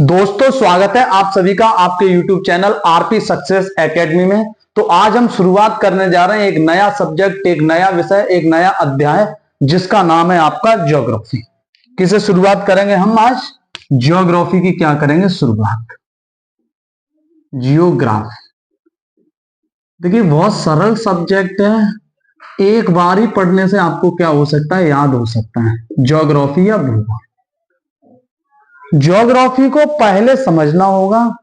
दोस्तों स्वागत है आप सभी का आपके YouTube channel RP success academy में। तो आज हम शुरुआत करने जा रहे हैं एक नया सब्जेक्ट, एक नया विषय, एक नया अध्याय जिसका नाम है आपका ज्योग्राफी। किसे शुरुआत करेंगे हम आज? ज्योग्राफी की क्या करेंगे शुरुआत? जियोग्राफी। देखिए बहुत सरल सब्जेक्ट है, एक बार ही पढ़ने से आपको क्या हो सकता है, याद हो सकता है। ज्योग्राफी या भूगोल। ज्योग्राफी को पहले समझना होगा।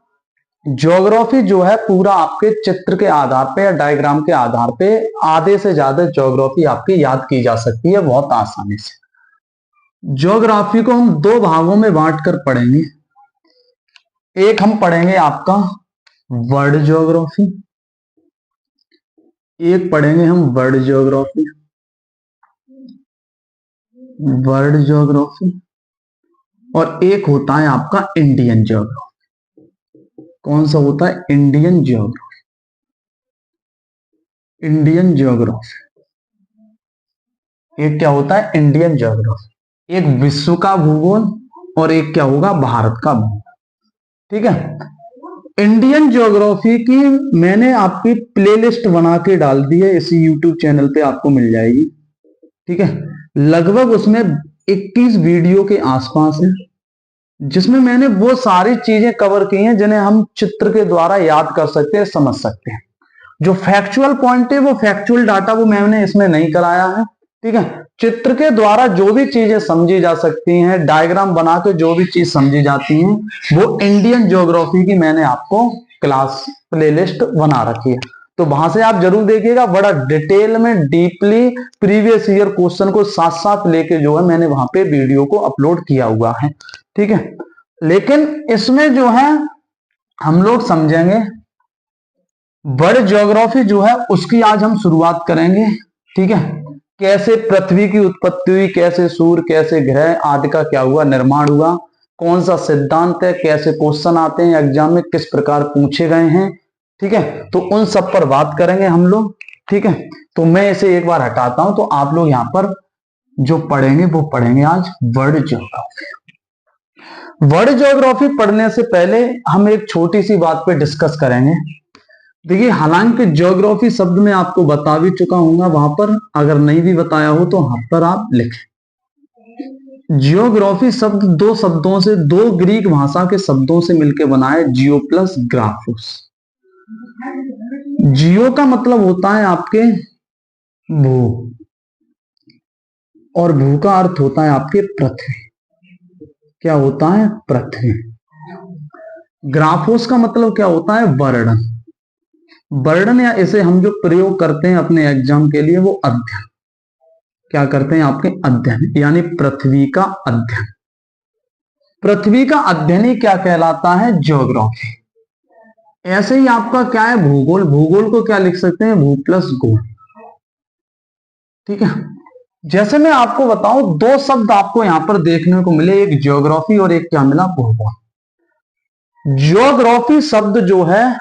ज्योग्राफी जो है पूरा आपके चित्र के आधार पे या डायग्राम के आधार पे आधे से ज्यादा ज्योग्राफी आपकी याद की जा सकती है बहुत आसानी से। ज्योग्राफी को हम दो भागों में बांटकर पढ़ेंगे। एक हम पढ़ेंगे आपका वर्ल्ड ज्योग्राफी, एक पढ़ेंगे हम वर्ल्ड ज्योग्राफी। वर्ल्ड ज्योग्राफी और एक होता है आपका इंडियन ज्योग्राफी। कौन सा होता है? Indian geography. इंडियन ज्योग्राफी एक क्या होता है? Indian geography. एक विश्व का भूगोल और एक क्या होगा? भारत का भूगोल। ठीक है। इंडियन ज्योग्राफी की मैंने आपकी प्लेलिस्ट बना के डाल दी है, इसी यूट्यूब चैनल पे आपको मिल जाएगी। ठीक है। लगभग उसमें 21 वीडियो के आसपास है, जिसमें मैंने वो सारी चीजें कवर की हैं जिन्हें हम चित्र के द्वारा याद कर सकते हैं, समझ सकते हैं। जो फैक्चुअल पॉइंट है, वो फैक्चुअल डाटा वो मैंने इसमें नहीं कराया है। ठीक है। चित्र के द्वारा जो भी चीजें समझी जा सकती हैं, डायग्राम बना के जो भी चीज समझी जाती हैं, वो इंडियन ज्योग्राफी की मैंने आपको क्लास प्लेलिस्ट बना रखी है। तो वहां से आप जरूर देखिएगा, बड़ा डिटेल में डीपली प्रीवियस ईयर क्वेश्चन को साथ साथ लेके जो है मैंने वहां पे वीडियो को अपलोड किया हुआ है। ठीक है। लेकिन इसमें जो है हम लोग समझेंगे वर्ल्ड ज्योग्राफी जो है उसकी आज हम शुरुआत करेंगे। ठीक है। कैसे पृथ्वी की उत्पत्ति हुई, कैसे सूर्य, कैसे ग्रह आदि का क्या हुआ, निर्माण हुआ, कौन सा सिद्धांत है, कैसे क्वेश्चन आते हैं एग्जाम में, किस प्रकार पूछे गए हैं। ठीक है। तो उन सब पर बात करेंगे हम लोग। ठीक है। तो मैं इसे एक बार हटाता हूं, तो आप लोग यहां पर जो पढ़ेंगे वो पढ़ेंगे आज वर्ल्ड ज्योग्राफी। वर्ल्ड ज्योग्राफी पढ़ने से पहले हम एक छोटी सी बात पे डिस्कस करेंगे। देखिए हालांकि ज्योग्राफी शब्द में आपको बता भी चुका हूंगा, वहां पर अगर नहीं भी बताया हो तो वहां पर आप लिखें। जियोग्राफी शब्द दो शब्दों से, दो ग्रीक भाषा के शब्दों से मिलकर बना है, जियो प्लस ग्राफोस। जियो का मतलब होता है आपके भू, और भू का अर्थ होता है आपके पृथ्वी। क्या होता है? पृथ्वी। ग्राफोस का मतलब क्या होता है? वर्णन। वर्णन या इसे हम जो प्रयोग करते हैं अपने एग्जाम के लिए वो अध्ययन। क्या करते हैं? आपके अध्ययन, यानी पृथ्वी का अध्ययन। पृथ्वी का अध्ययन ही क्या कहलाता है? ज्योग्राफी। ऐसे ही आपका क्या है? भूगोल। भूगोल को क्या लिख सकते हैं? भू प्लस गोल। ठीक है। जैसे मैं आपको बताऊं, दो शब्द आपको यहां पर देखने को मिले, एक ज्योग्राफी और एक क्या मिला? भूगोल। ज्योग्राफी शब्द जो है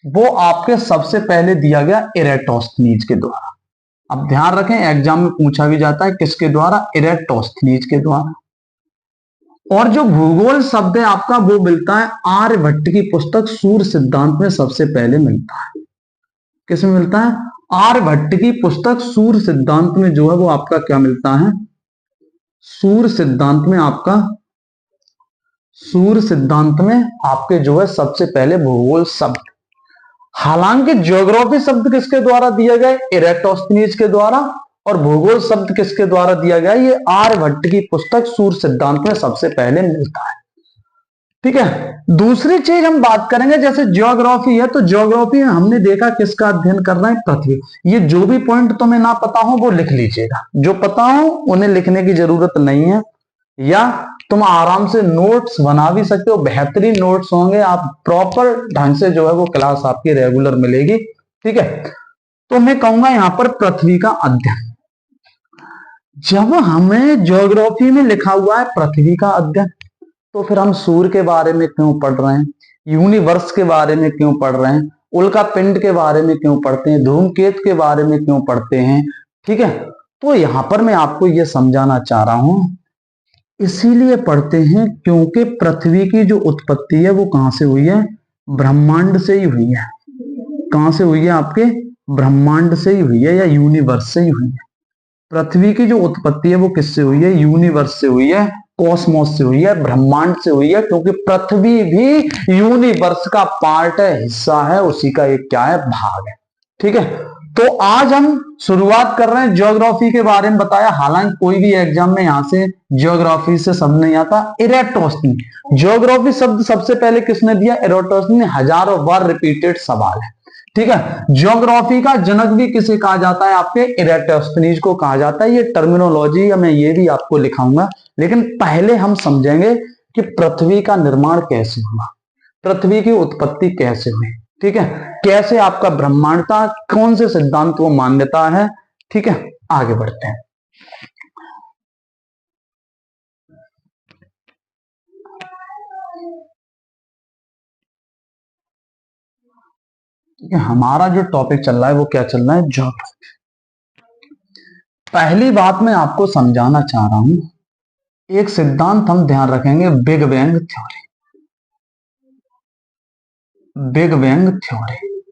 वो आपके सबसे पहले दिया गया इरेटोस्थनीज के द्वारा। अब ध्यान रखें, एग्जाम में पूछा भी जाता है किसके द्वारा? इरेटोस्थनीज के द्वारा। और जो भूगोल शब्द है आपका वो मिलता है आर्यभट्ट की पुस्तक सूर्य सिद्धांत में सबसे पहले मिलता है। किसमें मिलता है? आर्यभट्ट की पुस्तक सूर्य सिद्धांत में जो है वो आपका क्या मिलता है? सूर्य सिद्धांत में आपका, सूर्य सिद्धांत में आपके जो है सबसे पहले भूगोल शब्द। हालांकि ज्योग्राफी शब्द किसके द्वारा दिया गया? इरेटोस्थनीज के द्वारा। और भूगोल शब्द किसके द्वारा दिया गया? ये आर्यभट्ट की पुस्तक सूर्य सिद्धांत में सबसे पहले मिलता है। ठीक है। दूसरी चीज हम बात करेंगे, जैसे ज्योग्राफी है तो ज्योग्राफी में हमने देखा किसका अध्ययन कर रहे हैं? पृथ्वी। ये जो भी पॉइंट तुम्हें ना पता हो वो लिख लीजिएगा, जो पता हो उन्हें लिखने की जरूरत नहीं है, या तुम आराम से नोट्स बना भी सकते हो। बेहतरीन नोट्स होंगे, आप प्रॉपर ढंग से जो है वो क्लास आपकी रेगुलर मिलेगी। ठीक है। तो मैं कहूंगा यहां पर पृथ्वी का अध्ययन। जब हमें ज्योग्राफी में लिखा हुआ है पृथ्वी का अध्ययन, तो फिर हम सूर्य के बारे में क्यों पढ़ रहे हैं? यूनिवर्स के बारे में क्यों पढ़ रहे हैं? उल्का पिंड के बारे में क्यों पढ़ते हैं? धूमकेतु के बारे में क्यों पढ़ते हैं? ठीक है। तो यहां पर मैं आपको यह समझाना चाह रहा हूं, इसीलिए पढ़ते हैं क्योंकि पृथ्वी की जो उत्पत्ति है वो कहां से हुई है? ब्रह्मांड से ही हुई है। कहां से हुई है? आपके ब्रह्मांड से ही हुई है या यूनिवर्स से ही हुई है। पृथ्वी की जो उत्पत्ति है वो किससे हुई है? यूनिवर्स से हुई है, कॉस्मोस से हुई है, ब्रह्मांड से हुई है, क्योंकि पृथ्वी भी यूनिवर्स का पार्ट है, हिस्सा है, उसी का एक क्या है? भाग है। ठीक है, तो आज हम शुरुआत कर रहे हैं ज्योग्राफी के बारे में बताया। हालांकि कोई भी एग्जाम में यहां से ज्योग्राफी से शब्द नहीं आता। इरेटोस्टनी, ज्योग्राफी शब्द सबसे पहले किसने दिया? इरेटोस्टनी ने, हजारों बार रिपीटेड सवाल है। ठीक है, ज्योग्राफी का जनक भी किसे कहा जाता है? आपके इरेटोस्थनीज को कहा जाता है। ये टर्मिनोलॉजी मैं ये भी आपको लिखाऊंगा, लेकिन पहले हम समझेंगे कि पृथ्वी का निर्माण कैसे हुआ, पृथ्वी की उत्पत्ति कैसे हुई। ठीक है, कैसे आपका ब्रह्मांड था, कौन से सिद्धांत को मान्यता है। ठीक है, आगे बढ़ते हैं। हमारा जो टॉपिक चल रहा है वो क्या चल रहा है? ज्योग्राफी। पहली बात मैं आपको समझाना चाह रहा हूं, एक सिद्धांत हम ध्यान रखेंगे, big bang theory. Big bang theory,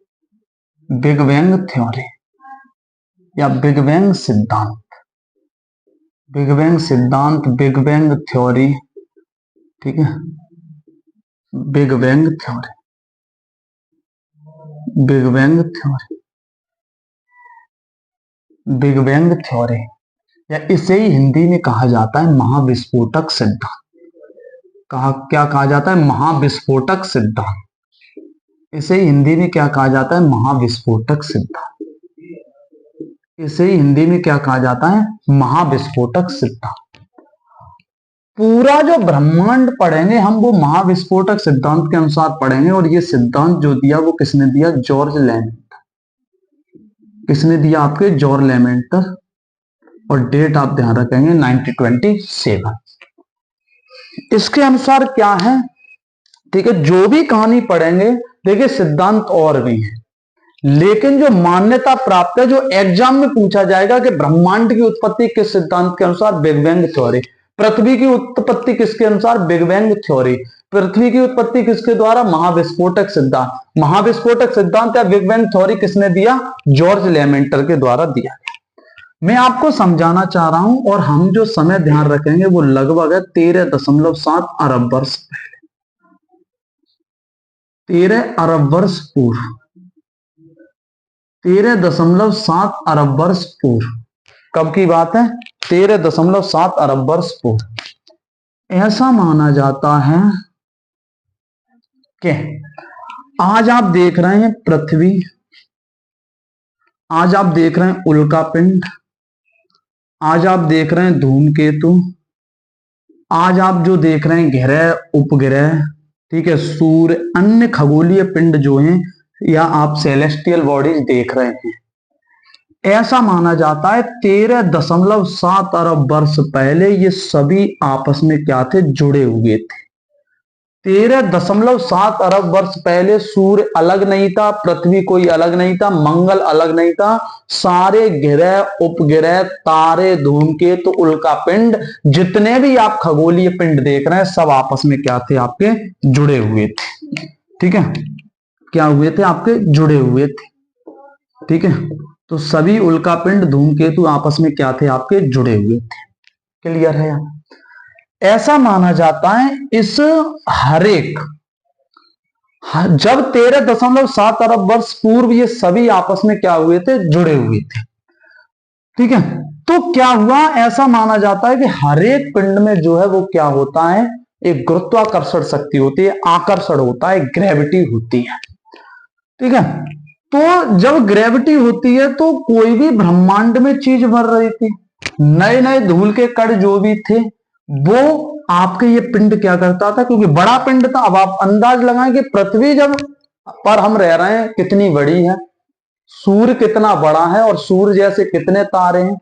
big bang theory या बिग बैंग सिद्धांत, बिग बैंग सिद्धांत, बिग बैंग थ्योरी। ठीक है, big bang theory, big bang theory, big bang theory, या इसे ही हिंदी में कहा जाता है महाविस्फोटक सिद्धांत। क्या कहा जाता है? महाविस्फोटक सिद्धांत। इसे ही हिंदी में क्या कहा जाता है? महाविस्फोटक सिद्धांत। इसे ही हिंदी में क्या कहा जाता है? महाविस्फोटक सिद्धांत। पूरा जो ब्रह्मांड पढ़ेंगे हम वो महाविस्फोटक सिद्धांत के अनुसार पढ़ेंगे। और ये सिद्धांत जो दिया वो किसने दिया? जॉर्ज लेमेंटर। किसने दिया? आपके जॉर्ज लेमेंटर। और डेट आप ध्यान रखेंगे 1927। इसके अनुसार क्या है? ठीक है, जो भी कहानी पढ़ेंगे, देखिए सिद्धांत और भी है, लेकिन जो मान्यता प्राप्त है, जो एग्जाम में पूछा जाएगा कि ब्रह्मांड की उत्पत्ति किस सिद्धांत के अनुसार? Big bang theory. पृथ्वी की उत्पत्ति किसके अनुसार? Big bang theory. पृथ्वी की उत्पत्ति किसके द्वारा? महाविस्फोटक सिद्धांत। महाविस्फोटक सिद्धांत या बिग बैंग थ्योरी किसने दिया? जॉर्ज लेमेंटर के द्वारा दिया गया। मैं आपको समझाना चाह रहा हूं, और हम जो समय ध्यान रखेंगे वो लगभग है 13.7 अरब वर्ष पहले, 13 अरब वर्ष पूर्व, 13.7 अरब वर्ष पूर्व। कब की बात है? 13.7 अरब वर्ष पूर्व। ऐसा माना जाता है कि आज आप देख रहे हैं पृथ्वी, आज आप देख रहे हैं उल्का पिंड, आज आप देख रहे हैं धूमकेतु, आज आप जो देख रहे हैं ग्रह, उपग्रह, ठीक है, सूर्य, अन्य खगोलीय पिंड जो हैं, या आप सेलेस्टियल बॉडीज देख रहे हैं, ऐसा माना जाता है 13.7 अरब वर्ष पहले ये सभी आपस में क्या थे? जुड़े हुए थे। 13.7 अरब वर्ष पहले सूर्य अलग नहीं था, पृथ्वी कोई अलग नहीं था, मंगल अलग नहीं था। सारे ग्रह, उपग्रह, तारे, धूमकेतु, उल्का पिंड, जितने भी आप खगोलीय पिंड देख रहे हैं, सब आपस में क्या थे? आपके जुड़े हुए थे। ठीक है, क्या हुए थे? आपके जुड़े हुए थे। ठीक है, तो सभी उल्का पिंड, धूमकेतु आपस में क्या थे? आपके जुड़े हुए थे। क्लियर है? ऐसा माना जाता है इस हरेक, जब 13.7 अरब वर्ष पूर्व ये सभी आपस में क्या हुए थे? जुड़े हुए थे। ठीक है, तो क्या हुआ? ऐसा माना जाता है कि हरेक पिंड में जो है वो क्या होता है? एक गुरुत्वाकर्षण शक्ति होती है, आकर्षण होता है, ग्रेविटी होती है। ठीक है, तो जब ग्रेविटी होती है तो कोई भी ब्रह्मांड में चीज भर रही थी, नए नए धूल के कण जो भी थे वो आपके ये पिंड क्या करता था? क्योंकि बड़ा पिंड था। अब आप अंदाज लगाएं कि पृथ्वी जब पर हम रह रहे हैं कितनी बड़ी है, सूर्य कितना बड़ा है, और सूर्य जैसे कितने तारे हैं।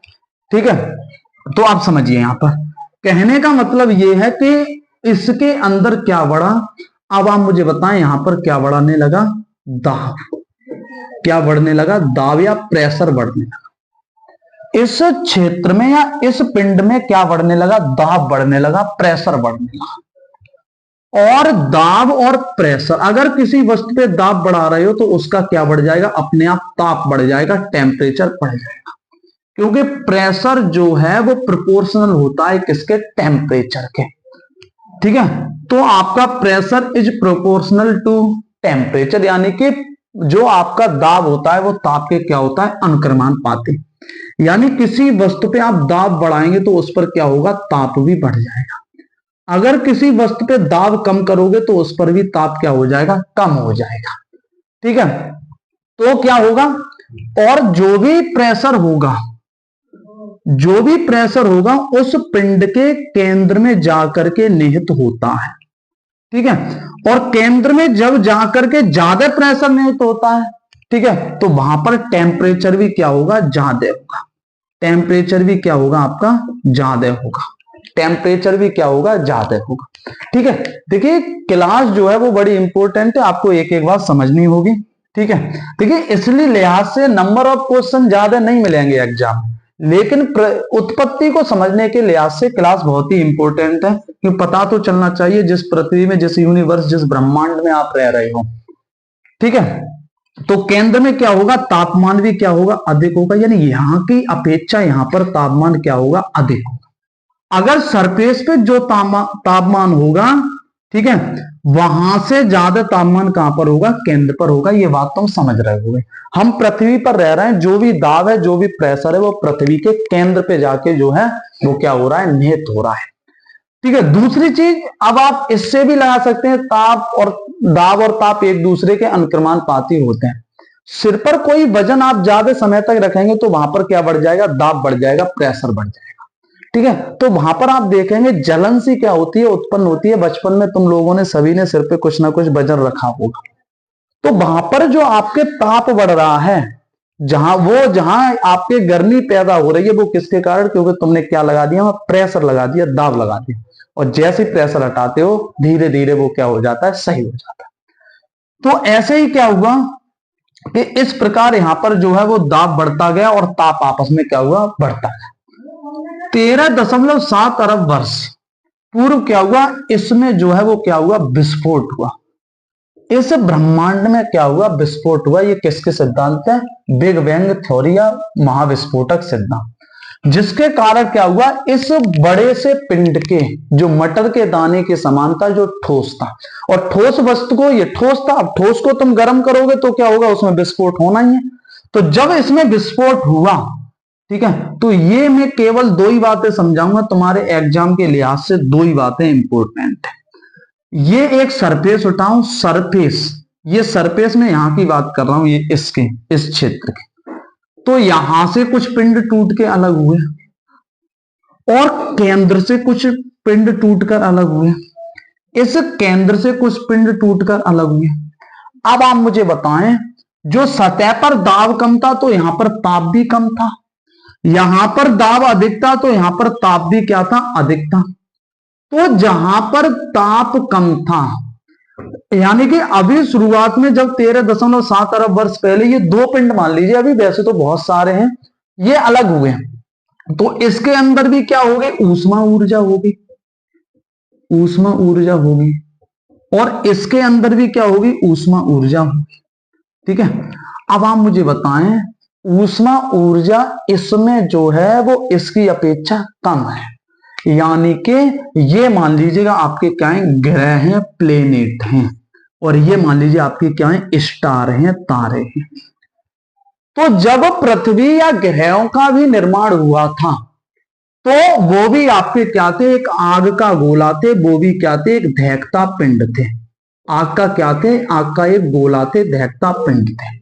ठीक है, तो आप समझिए, यहां पर कहने का मतलब ये है कि इसके अंदर क्या बढ़ा? अब आप मुझे बताएं यहां पर क्या बढ़ने लगा? दाब। क्या बढ़ने लगा? दाब या प्रेशर बढ़ने लगा। इस क्षेत्र में या इस पिंड में क्या बढ़ने लगा, दाब बढ़ने लगा, प्रेशर बढ़ने लगा। और दाब और प्रेशर, अगर किसी वस्तु पे दाब बढ़ा रहे हो तो उसका क्या बढ़ जाएगा, अपने आप ताप बढ़ जाएगा, टेम्परेचर बढ़ जाएगा, क्योंकि प्रेशर जो है वो प्रोपोर्शनल होता है किसके, टेम्परेचर के। ठीक है, तो आपका pressure is proportional to temperature, यानी कि जो आपका दाब होता है वो ताप के क्या होता है, अनुक्रमानुपाती। यानी किसी वस्तु पे आप दाब बढ़ाएंगे तो उस पर क्या होगा, ताप भी बढ़ जाएगा। अगर किसी वस्तु पे दाब कम करोगे तो उस पर भी ताप क्या हो जाएगा, कम हो जाएगा। ठीक है, तो क्या होगा, और जो भी प्रेशर होगा उस पिंड के केंद्र में जाकर के निहित होता है। ठीक है, और केंद्र में जब जाकर के ज्यादा प्रेशर निहित होता है, ठीक है, तो वहां पर टेम्परेचर भी क्या होगा, ज्यादा होगा। टेम्परेचर भी क्या होगा आपका, ज्यादा होगा। टेम्परेचर भी क्या होगा, ज्यादा होगा। ठीक है, देखिए क्लास जो है वो बड़ी इंपॉर्टेंट है, आपको एक एक बात समझनी होगी। ठीक है, देखिए इसलिए लिहाज से नंबर ऑफ क्वेश्चन ज्यादा नहीं मिलेंगे एग्जाम, लेकिन उत्पत्ति को समझने के लिहाज से क्लास बहुत ही इंपॉर्टेंट है, कि पता तो चलना चाहिए जिस पृथ्वी में, जिस यूनिवर्स, जिस ब्रह्मांड में आप रह रहे हो। ठीक है, तो केंद्र में क्या होगा, तापमान भी क्या होगा, अधिक होगा, यानी यहां की अपेक्षा यहां पर तापमान क्या होगा, अधिक होगा। अगर सरफेस पे जो तापमान होगा, ठीक है, वहां से ज्यादा तापमान कहां पर होगा, केंद्र पर होगा। ये बात तुम समझ रहे होगे। हम पृथ्वी पर रह रहे हैं, जो भी दाब है, जो भी प्रेशर है, वो पृथ्वी के केंद्र पे जाके जो है वो क्या हो रहा है, निहित हो रहा है। ठीक है, दूसरी चीज अब आप इससे भी लगा सकते हैं, ताप और दाब और ताप एक दूसरे के अनुक्रमानुपाती होते हैं। सिर पर कोई वजन आप ज्यादा समय तक रखेंगे तो वहां पर क्या बढ़ जाएगा, दाब बढ़ जाएगा, प्रेशर बढ़ जाएगा। ठीक है, तो वहां पर आप देखेंगे जलन सी क्या होती है, उत्पन्न होती है। बचपन में तुम लोगों ने सभी ने सिर पे कुछ ना कुछ वजन रखा होगा, तो वहां पर जो आपके ताप बढ़ रहा है, जहां आपके गर्मी पैदा हो रही है, वो किसके कारण, क्योंकि तुमने क्या लगा दिया, प्रेशर लगा दिया, दाब लगा दिया। और जैसे ही प्रेशर हटाते हो धीरे धीरे वो क्या हो जाता है, सही हो जाता है। तो ऐसे ही क्या हुआ कि इस प्रकार यहां पर जो है वो दाब बढ़ता गया और ताप आपस में क्या हुआ, बढ़ता गया। 13.7 अरब वर्ष पूर्व क्या हुआ, इसमें जो है वो क्या हुआ, विस्फोट हुआ। इस ब्रह्मांड में क्या हुआ, विस्फोट हुआ। ये किसके सिद्धांत है, बिग बैंग थ्योरी या महाविस्फोटक सिद्धांत, जिसके कारण क्या हुआ, इस बड़े से पिंड के जो मटर के दाने के समान था, जो ठोस था, और ठोस वस्तु को, ये ठोस था, अब ठोस को तुम गर्म करोगे तो क्या होगा, उसमें विस्फोट होना ही है। तो जब इसमें विस्फोट हुआ, ठीक है, तो ये मैं केवल दो ही बातें समझाऊंगा, तुम्हारे एग्जाम के लिहाज से दो ही बातें इंपॉर्टेंट है। ये एक सरफेस उठाऊं, सरफेस, ये सरफेस में यहां की बात कर रहा हूं, ये इसके, इस क्षेत्र के, तो यहां से कुछ पिंड टूट के अलग हुए और केंद्र से कुछ पिंड टूटकर अलग हुए, इस केंद्र से कुछ पिंड टूटकर अलग हुए। अब आप मुझे बताएं, जो सतह पर दाब कम था तो यहां पर ताप भी कम था, यहां पर दाब अधिक था तो यहां पर ताप भी क्या था, अधिक था। तो जहां पर ताप कम था, यानी कि अभी शुरुआत में जब 13.7 अरब वर्ष पहले ये दो पिंड मान लीजिए, अभी वैसे तो बहुत सारे हैं, ये अलग हुए, तो इसके अंदर भी क्या होगी, ऊष्मा ऊर्जा होगी, ऊष्मा ऊर्जा होगी, और इसके अंदर भी क्या होगी, ऊष्मा ऊर्जा होगी। ठीक है, अब आप मुझे बताएं, ऊष्मा ऊर्जा इसमें जो है वो इसकी अपेक्षा कम है, यानी कि ये मान लीजिएगा आपके क्या है, ग्रह हैं, प्लेनेट हैं, और ये मान लीजिए आपके क्या है, स्टार हैं, तारे हैं। तो जब पृथ्वी या ग्रहों का भी निर्माण हुआ था, तो वो भी आपके क्या थे, एक आग का गोला थे, वो भी क्या थे, एक दहकता पिंड थे। आग का क्या थे, आग का एक गोला थे, दहकता पिंड थे।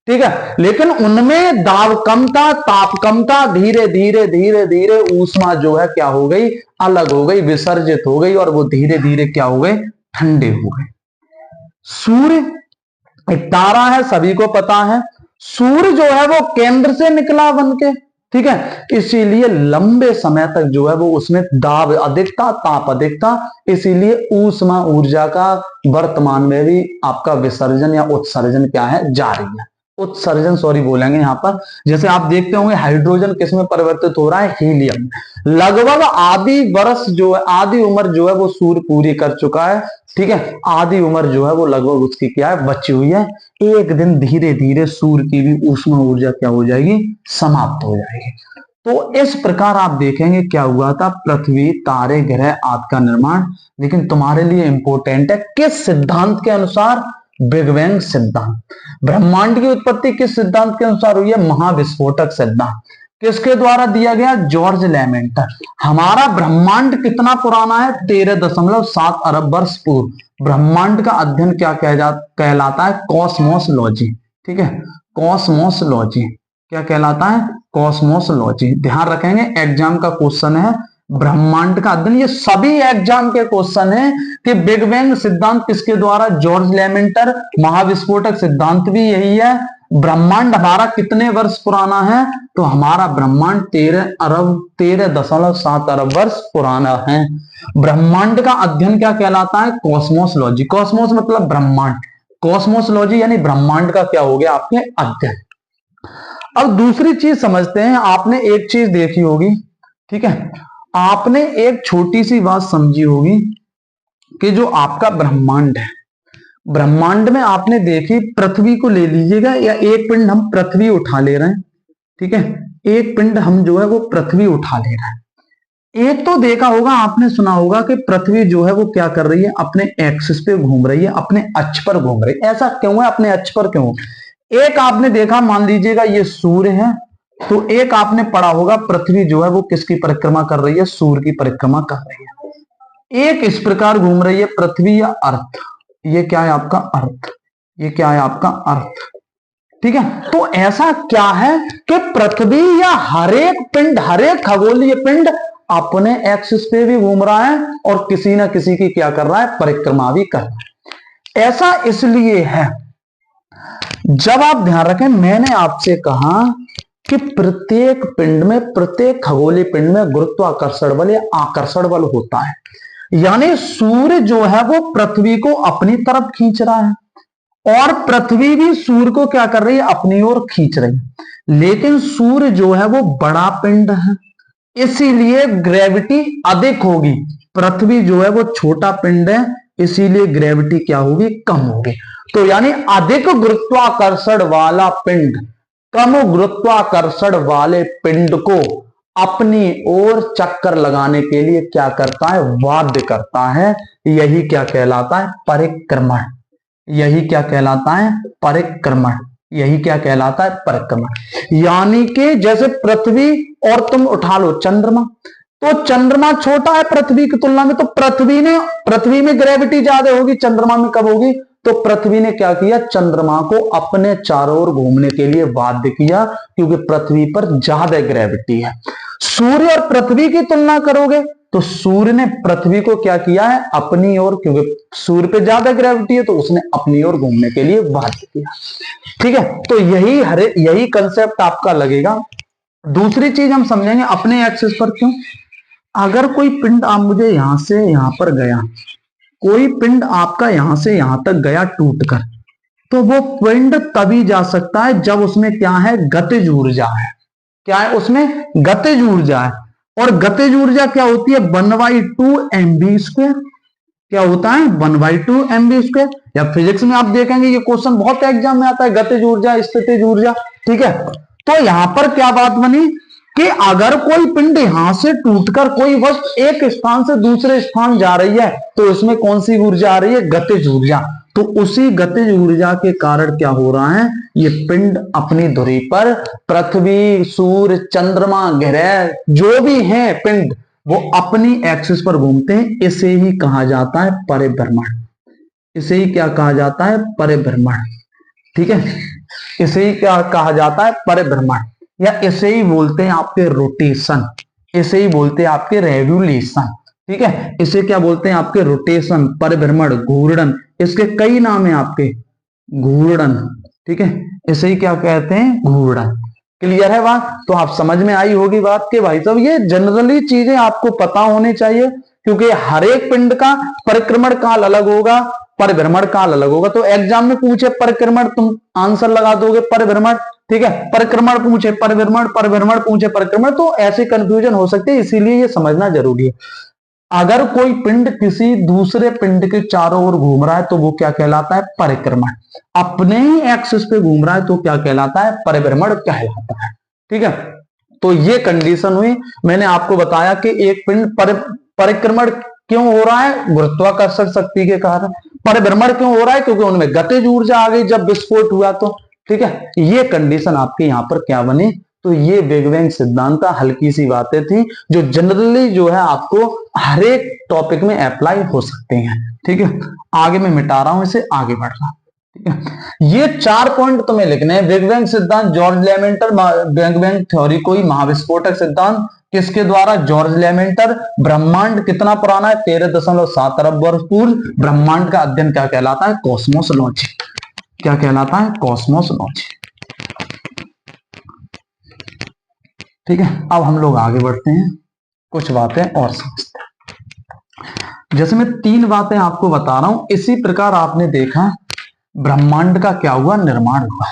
ठीक है, लेकिन उनमें दाब कम था, ताप कम था, धीरे धीरे धीरे धीरे ऊष्मा जो है क्या हो गई, अलग हो गई, विसर्जित हो गई, और वो धीरे धीरे क्या हो गए, ठंडे हो गए। सूर्य एक तारा है, सभी को पता है, सूर्य जो है वो केंद्र से निकला बन के, ठीक है, इसीलिए लंबे समय तक जो है वो उसमें दाब अधिक था, ताप अधिक था, इसीलिए ऊष्मा ऊर्जा का वर्तमान में भी आपका विसर्जन या उत्सर्जन क्या है, जारी है। उत्सर्जन सॉरी बोलेंगे यहाँ पर। जैसे आप देखते होंगे हाइड्रोजन किसमें परिवर्तित हो रहा है, हीलियम। लगभग आधी वर्ष जो है, आधी उम्र जो है वो सूर्य पूरी कर चुका है, ठीक है, आधी उम्र जो है वो लगभग उसकी क्या है, बची हुई है। एक दिन धीरे धीरे सूर्य की भी ऊष्मा ऊर्जा क्या हो जाएगी, समाप्त हो जाएगी। तो इस प्रकार आप देखेंगे क्या हुआ था, पृथ्वी, तारे, ग्रह आदि का निर्माण। लेकिन तुम्हारे लिए इंपॉर्टेंट है किस सिद्धांत के अनुसार, बिग बैंग सिद्धांत। ब्रह्मांड की उत्पत्ति किस सिद्धांत के अनुसार हुई है, महाविस्फोटक सिद्धांत। किसके द्वारा दिया गया, जॉर्ज लेमेंटर। हमारा ब्रह्मांड कितना पुराना है, 13.7 अरब वर्ष पूर्व। ब्रह्मांड का अध्ययन क्या कहलाता है, कॉस्मोसलॉजी, ठीक है, कॉस्मोसलॉजी। क्या कहलाता है, कॉस्मोसलॉजी। ध्यान रखेंगे एग्जाम का क्वेश्चन है ब्रह्मांड का अध्ययन। ये सभी एग्जाम के क्वेश्चन है कि बिग बैंग सिद्धांत किसके द्वारा, जॉर्ज लेमेंटर। महाविस्फोटक सिद्धांत भी यही है। ब्रह्मांड हमारा कितने वर्ष पुराना है, तो हमारा ब्रह्मांड 13.7 अरब वर्ष पुराना है। ब्रह्मांड का अध्ययन क्या कहलाता है, कॉस्मोसलॉजी। कॉस्मोस मतलब ब्रह्मांड, कॉस्मोसलॉजी यानी ब्रह्मांड का क्या हो गया, आपके अध्ययन। अब दूसरी चीज समझते हैं। आपने एक चीज देखी होगी, ठीक है, आपने एक छोटी सी बात समझी होगी कि जो आपका ब्रह्मांड है, ब्रह्मांड में आपने देखी, पृथ्वी को ले लीजिएगा, या एक पिंड हम पृथ्वी उठा ले रहे हैं, ठीक है, एक पिंड हम जो है वो पृथ्वी उठा ले रहे हैं। एक तो देखा होगा, आपने सुना होगा कि पृथ्वी जो है वो क्या कर रही है, अपने एक्सिस पे घूम रही है, अपने अक्ष पर घूम रही है। ऐसा क्यों है, अपने अक्ष पर क्यों। एक आपने देखा, मान लीजिएगा ये सूर्य है, तो एक आपने पढ़ा होगा पृथ्वी जो है वो किसकी परिक्रमा कर रही है, सूर्य की परिक्रमा कर रही है। एक इस प्रकार घूम रही है पृथ्वी या अर्थ, ये क्या है आपका अर्थ, ये क्या है आपका अर्थ, ठीक है। तो ऐसा क्या है कि पृथ्वी या हरेक पिंड, हरेक खगोलीय पिंड अपने एक्सिस पे भी घूम रहा है और किसी ना किसी की क्या कर रहा है, परिक्रमा भी कर रहा है। ऐसा इसलिए है, जब आप ध्यान रखें, मैंने आपसे कहा कि प्रत्येक पिंड में, प्रत्येक खगोलीय पिंड में गुरुत्वाकर्षण बल या आकर्षण बल होता है। यानी सूर्य जो है वो पृथ्वी को अपनी तरफ खींच रहा है और पृथ्वी भी सूर्य को क्या कर रही है, अपनी ओर खींच रही है। लेकिन सूर्य जो है वो बड़ा पिंड है, इसीलिए ग्रेविटी अधिक होगी। पृथ्वी जो है वो छोटा पिंड है, इसीलिए ग्रेविटी क्या होगी, कम होगी। तो यानी अधिक गुरुत्वाकर्षण वाला पिंड कम गुरुत्वाकर्षण वाले पिंड को अपनी ओर चक्कर लगाने के लिए क्या करता है, बाध्य करता है। यही क्या कहलाता है, परिक्रमण। यही क्या कहलाता है, परिक्रमण। यही क्या कहलाता है, परिक्रमण। यानी कि जैसे पृथ्वी और तुम उठा लो चंद्रमा, तो चंद्रमा छोटा है पृथ्वी की तुलना में, तो पृथ्वी में ग्रेविटी ज्यादा होगी, चंद्रमा में कब होगी। तो पृथ्वी ने क्या किया, चंद्रमा को अपने चारों ओर घूमने के लिए बाध्य किया, क्योंकि पृथ्वी पर ज्यादा ग्रेविटी है। सूर्य और पृथ्वी की तुलना करोगे तो सूर्य ने पृथ्वी को क्या किया है, अपनी ओर, क्योंकि सूर्य पे ज्यादा ग्रेविटी है तो उसने अपनी ओर घूमने के लिए बाध्य किया, ठीक है। तो यही कंसेप्ट आपका लगेगा। दूसरी चीज हम समझेंगे, अपने एक्सिस पर क्यों। अगर कोई पिंड आप मुझे यहां से यहां पर गया, कोई पिंड आपका यहां से यहां तक गया टूटकर, तो वो पिंड तभी जा सकता है जब उसमें क्या है, गतिज ऊर्जा है। क्या है उसमें, गतिज ऊर्जा है। और गतिज ऊर्जा क्या होती है, 1/2 mv²। क्या होता है, 1/2 mv²। या फिजिक्स में आप देखेंगे ये क्वेश्चन बहुत एग्जाम में आता है, गतिज ऊर्जा, स्थितिज ऊर्जा, ठीक है। तो यहां पर क्या बात बनी कि अगर कोई पिंड यहां से टूटकर कोई वस्तु एक स्थान से दूसरे स्थान जा रही है, तो इसमें कौन सी ऊर्जा आ रही है, गतिज ऊर्जा। तो उसी गतिज ऊर्जा के कारण क्या हो रहा है, ये पिंड अपनी धुरी पर, पृथ्वी, सूर्य, चंद्रमा, ग्रह जो भी हैं पिंड, वो अपनी एक्सिस पर घूमते हैं। इसे ही कहा जाता है परिभ्रमण। इसे ही क्या कहा जाता है, परिभ्रमण, ठीक है। इसे ही क्या कहा जाता है, परिभ्रमण, या इसे ही बोलते हैं आपके रोटेशन, इसे ही बोलते हैं आपके रेवोल्यूशन, ठीक है। इसे क्या बोलते हैं, आपके रोटेशन, परिभ्रमण, घूर्णन, इसके कई नाम है आपके, घूर्णन, ठीक है। इसे ही क्या कहते हैं, घूर्णन। क्लियर है बात। तो आप समझ में आई होगी बात के भाई साहब, ये जनरली चीजें आपको पता होनी चाहिए, क्योंकि हर एक पिंड का परिक्रमण काल अलग होगा परिभ्रमण काल अलग होगा। तो एग्जाम में पूछे परिक्रमण, तुम आंसर लगा दोगे परिभ्रमण, ठीक है। परिक्रमण पूछे परिभ्रमण, परिभ्रमण पूछे परिक्रमण, तो ऐसे कंफ्यूजन हो सकते हैं, इसीलिए ये समझना जरूरी है। अगर कोई पिंड किसी दूसरे पिंड के चारों ओर घूम रहा है तो वो क्या कहलाता है? परिक्रमण। अपने ही एक्सिस पे घूम रहा है तो क्या कहलाता है? परिभ्रमण कहलाता है, ठीक है। तो ये कंडीशन हुई। मैंने आपको बताया कि एक पिंड परिक्रमण क्यों हो रहा है? गुरुत्वाकर्षण शक्ति के कारण। परिभ्रमण क्यों हो रहा है? क्योंकि उनमें गतिज ऊर्जा आ गई जब विस्फोट हुआ तो, ठीक है। ये कंडीशन आपके यहां पर क्या बनी? तो ये बिग बैंग सिद्धांत का हल्की सी बातें थी जो जनरली जो है आपको हर एक टॉपिक में अप्लाई हो सकते हैं, ठीक है। आगे मैं मिटा रहा हूं इसे, आगे बढ़ रहा हूं, ठीक है। ये 4 पॉइंट तुम्हें लिखने हैं। बिग बैंग सिद्धांत, जॉर्ज लेमेंटर, बिग बैंग थ्योरी कोई महाविस्फोटक सिद्धांत किसके द्वारा? जॉर्ज लेमेंटर। ब्रह्मांड कितना पुराना है? 13.7 अरब वर्ष पूर्व। ब्रह्मांड का अध्ययन क्या कहलाता है? कॉस्मोलॉजी। क्या कहलाता है? कॉस्मोलॉजी, ठीक है। अब हम लोग आगे बढ़ते हैं, कुछ बातें और समझते हैं। जैसे मैं 3 बातें आपको बता रहा हूं, इसी प्रकार आपने देखा ब्रह्मांड का क्या हुआ? निर्माण हुआ।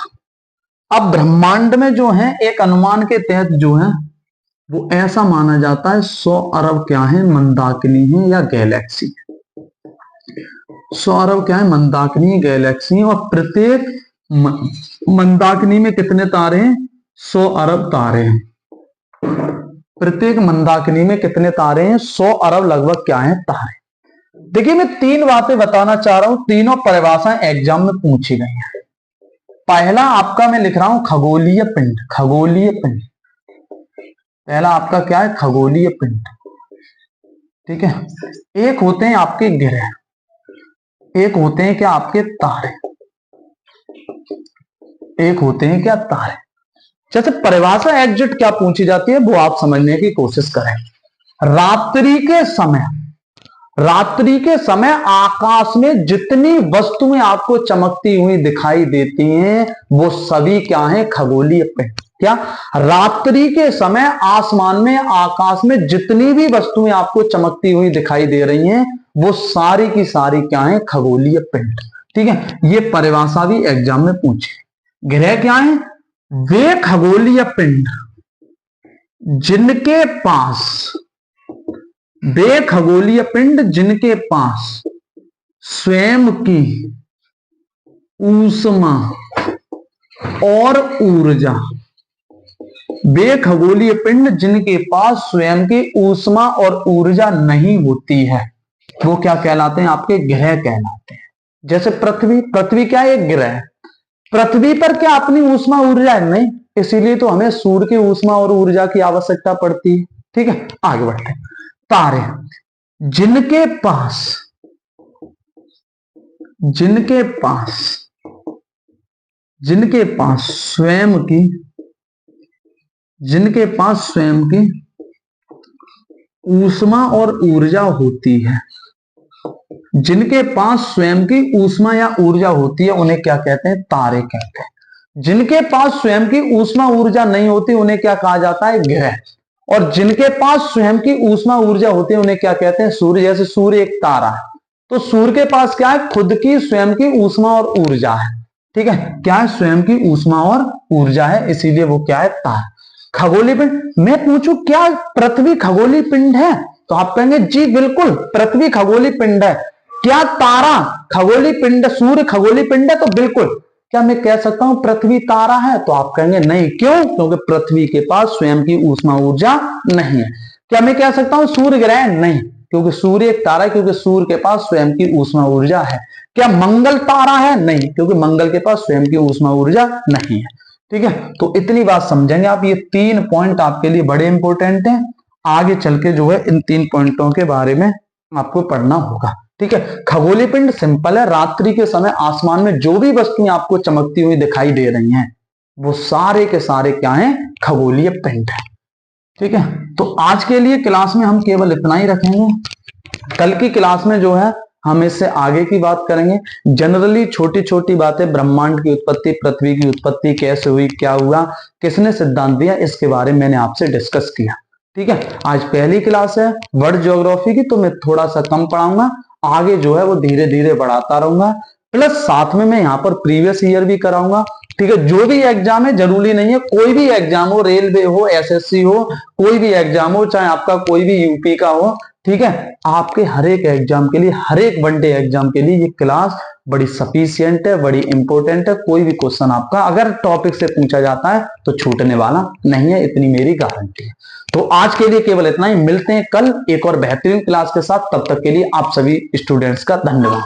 अब ब्रह्मांड में जो है एक अनुमान के तहत जो है वो ऐसा माना जाता है 100 अरब क्या है? मंदाकिनी है या गैलेक्सी। 100 अरब क्या है? मंदाकिनी गैलेक्सी। और प्रत्येक मंदाकिनी में कितने तारे हैं? 100 अरब तारे हैं। प्रत्येक मंदाकिनी में कितने तारे हैं? 100 अरब लगभग क्या है? तारे। देखिए मैं 3 बातें बताना चाह रहा हूं, तीनों परिभाषाएं एग्जाम में पूछी गई हैं। पहला आपका मैं लिख रहा हूं खगोलीय पिंड। खगोलीय पिंड पहला आपका क्या है? खगोलीय पिंड, ठीक है। एक होते हैं आपके ग्रह, एक होते हैं क्या? आपके तारे। एक होते हैं क्या? तारे। जैसे परिभाषा एग्जैक्ट क्या पूछी जाती है वो आप समझने की कोशिश करें। रात्रि के समय आकाश में जितनी वस्तुएं आपको चमकती हुई दिखाई देती हैं वो सभी क्या हैं? खगोलीय पिंड। क्या? रात्रि के समय आसमान में, आकाश में जितनी भी वस्तुएं आपको चमकती हुई दिखाई दे रही हैं वो सारी की सारी क्या है? खगोलीय पिंड, ठीक है। ये परिभाषा भी एग्जाम में पूछे। ग्रह क्या है? वे खगोलीय पिंड जिनके पास, वे खगोलीय पिंड जिनके पास स्वयं की ऊष्मा और ऊर्जा, वे खगोलीय पिंड जिनके पास स्वयं की ऊष्मा और ऊर्जा नहीं होती है वो क्या कहलाते हैं? आपके ग्रह कहलाते हैं। जैसे पृथ्वी क्या है? एक ग्रह। पृथ्वी पर क्या अपनी ऊष्मा ऊर्जा है? नहीं, इसीलिए तो हमें सूर्य की ऊष्मा और ऊर्जा की आवश्यकता पड़ती है, ठीक है। आगे बढ़ते हैं। तारे जिनके पास स्वयं की ऊष्मा और ऊर्जा होती है, जिनके पास स्वयं की ऊष्मा या ऊर्जा होती है उन्हें क्या कहते हैं? तारे कहते हैं। जिनके पास स्वयं की ऊष्मा ऊर्जा नहीं होती उन्हें क्या कहा जाता है? ग्रह। और जिनके पास स्वयं की ऊष्मा ऊर्जा होती है उन्हें क्या कहते हैं? सूर्य। जैसे सूर्य एक तारा है तो सूर्य के पास क्या है? खुद की स्वयं की ऊष्मा और ऊर्जा है, ठीक है। क्या है? स्वयं की ऊष्मा और ऊर्जा है, इसीलिए वो क्या है? तारा। खगोलीय पिंड। मैं पूछूं क्या पृथ्वी खगोलीय पिंड है तो आप कहेंगे जी बिल्कुल पृथ्वी खगोलीय पिंड है। क्या तारा खगोलीय पिंड, सूर्य खगोलीय पिंड है? तो बिल्कुल। क्या मैं कह सकता हूं पृथ्वी तारा है? तो आप कहेंगे नहीं। क्यों? क्योंकि पृथ्वी के पास स्वयं की ऊष्मा ऊर्जा नहीं है। क्या मैं कह सकता हूं सूर्य ग्रह? नहीं, क्योंकि सूर्य एक तारा है, क्योंकि सूर्य के पास स्वयं की ऊष्मा ऊर्जा है। क्या मंगल तारा है? नहीं, क्योंकि मंगल के पास स्वयं की ऊष्मा ऊर्जा नहीं है, ठीक है। तो इतनी बात समझेंगे आप। ये 3 पॉइंट आपके लिए बड़े इंपॉर्टेंट हैं। आगे चल के जो है इन 3 पॉइंटों के बारे में आपको पढ़ना होगा, ठीक है। खगोलीय पिंड सिंपल है, रात्रि के समय आसमान में जो भी वस्तुएं आपको चमकती हुई दिखाई दे रही हैं वो सारे के सारे क्या हैं? खगोलीय पिंड है, ठीक है। तो आज के लिए क्लास में हम केवल इतना ही रखेंगे। कल की क्लास में जो है हम इससे आगे की बात करेंगे। जनरली छोटी छोटी बातें, ब्रह्मांड की उत्पत्ति, पृथ्वी की उत्पत्ति कैसे हुई, क्या हुआ, किसने सिद्धांत दिया, इसके बारे में मैंने आपसे डिस्कस किया, ठीक है। आज पहली क्लास है वर्ल्ड ज्योग्राफी की, तो मैं थोड़ा सा कम पढ़ाऊंगा। आगे जो है वो धीरे धीरे बढ़ाता रहूंगा, प्लस साथ में मैं यहाँ पर प्रीवियस ईयर भी कराऊंगा। ठीक है, जो भी एग्जाम है, जरूरी नहीं है कोई भी एग्जाम हो, रेलवे हो, एसएससी हो, कोई भी एग्जाम हो, चाहे आपका कोई भी यूपी का हो, ठीक है, आपके हर एक एग्जाम के लिए, हर एक वनडे एग्जाम के लिए ये क्लास बड़ी सफिशियंट है, बड़ी इंपॉर्टेंट है। कोई भी क्वेश्चन आपका अगर टॉपिक से पूछा जाता है तो छूटने वाला नहीं है, इतनी मेरी गारंटी है। तो आज के लिए केवल इतना ही, मिलते हैं कल एक और बेहतरीन क्लास के साथ। तब तक के लिए आप सभी स्टूडेंट्स का धन्यवाद।